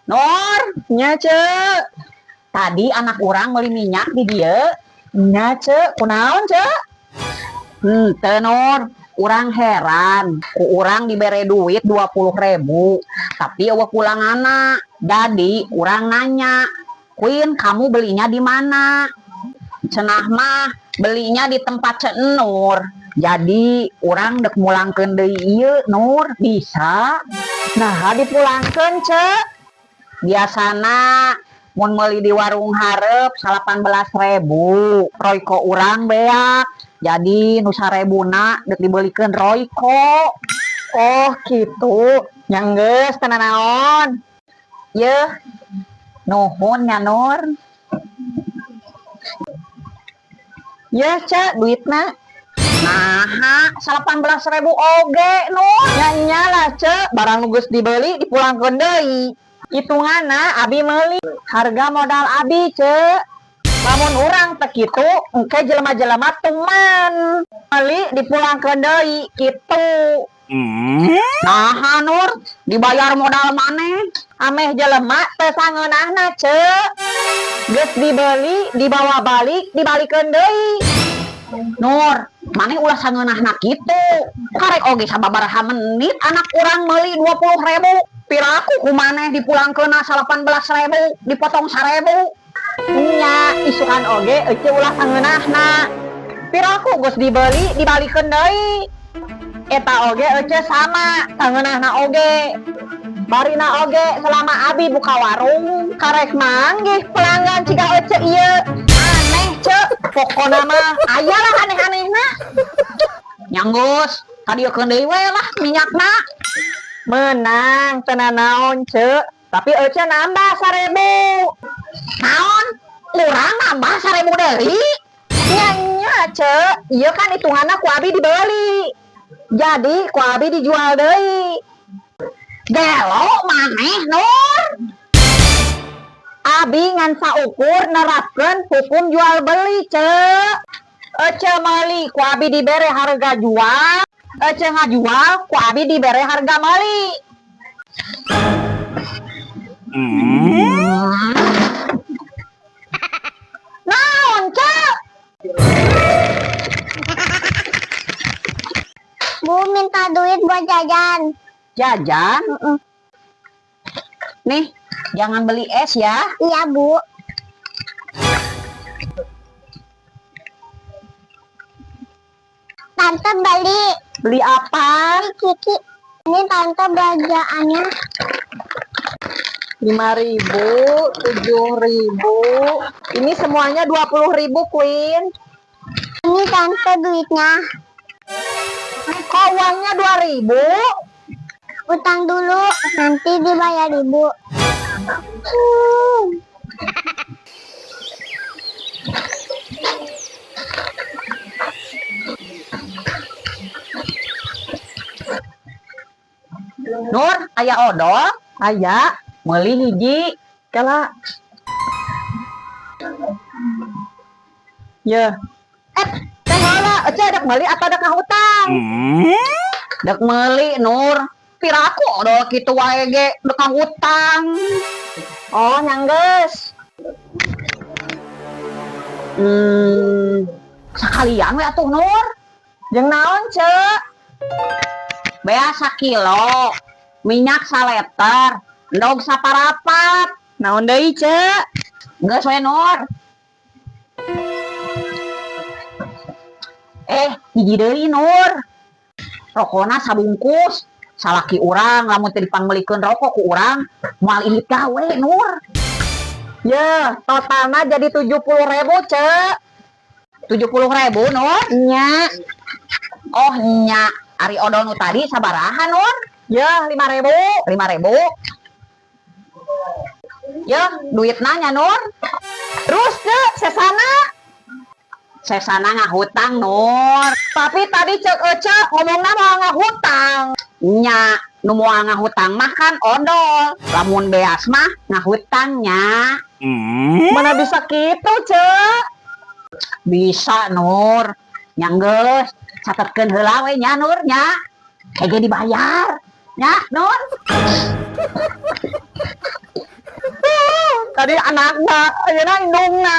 Nor, nya cek. Tadi anak orang beli minyak di dia. Nya cek, kunaon cek? Tenor, orang heran. Ku orang diberi duit 20.000. Tapi awak pulang anak. Jadi, orang nanya, Queen, kamu belinya di mana? Cenah mah belinya di tempat Cek Nur. Jadi orang dek mulangkeun deui ieu Nur, bisa? Nah, dipulangkeun Cek. Biasana mun meuli di warung hareup 18.000. Royko urang beak. Jadi nu 1.000na dek dibelikeun Royko. Oh, gitu. Nya geus teu naon. Yeuh. Nuhun nya Nur. Ya cek duitna. Nah, 18.000 oge Nur. Nya lah cek, barang geus dibeli dipulangkeun deui. Hitunganna abi meuli harga modal abi cek. Lamun urang teh kitu, engke jelema-jelema tuman. Meuli dipulangkeun deui kitu. Nah, Nur, dibayar modal maneh. Ameh jelema teh sangeunahna cek. Geus dibeli, dibawa balik, dibalikeun deui. Nur, maneh ulah sangeunahna kitu. Karek oge sababaraha menit anak urang meuli 20.000. Piraku ku maneh dipulangkeunna 18.000, dipotong 1.000. Nya, isukan oge eueuh ulah sangeunahna. Piraku geus dibeli, dibalikeun deui. Eta oge eueuh sama, sangeunahna oge. Barina oge selama abi buka warung karek manggih pelanggan ciga eueuh ieu. Aneh cek, pokona mah ayalah aneh-anehna. Nyanggus, kadiekeun deui we lah minyakna. Menang teu naon cek, tapi eueuh nambah 1.000. Naon? Urang nambah 1.000 deui? Nya cek, ieu kan hitunganna ku abi dibeli. Jadi ku abi dijual deui. Gelo maneh Nur. Abi ngan saukur nerapkeun hukum jual beli cek. Ece meuli ku abi dibere harga jual, ece ngajual ku abi dibere harga meuli. Naon cek? Bu minta duit buat jajan. Jajan? Nih, jangan beli es ya. Iya bu. Tante beli. Beli apa? Kiki. Ini tante belanjaannya. 5.000, 7.000. Ini semuanya 20.000 Queen. Ini tante duitnya. Kok uangnya 2.000? Utang dulu, nanti dibayar ibu. Nur, aya odol? Aya, meuli hiji. Kala. Ya. Teh heula, ece dek meuli atau dek ngahutang? Dek meuli Nur. Piraku odol kitu wae ge dek ngahutang. Oh, nyanggeus. Sakalian we atuh Nur. Jeung naon, cek? Bea 1 kilo. Minyak 1 liter. Endog saparapat. Naon deui, cek? Geus we Nur. Hiji deui Nur. Rokona sabungkus. Salaki urang lamun teu dipangmelikeun rokok ku urang moal ilit gawe Nur. Ye, totalna jadi 70.000 cek. 70.000 Nur. Nya. Oh nya, ari odol nu tadi sabaraha Nur? Ya 5.000. 5.000. Ya, duitna nya Nur. Terus cek sesana ngahutang Nur. Tapi tadi cek ece ngomongna mau ngahutang. Nya, nu moal ngahutang mah kan odol. Lamun beas mah ngahutangnya. Mana bisa gitu cek? Bisa Nur. Nyanggeus, catetkeun heula we nya Nur nya. Hege dibayar. Nya Nur. tadi anakna ayeuna indungna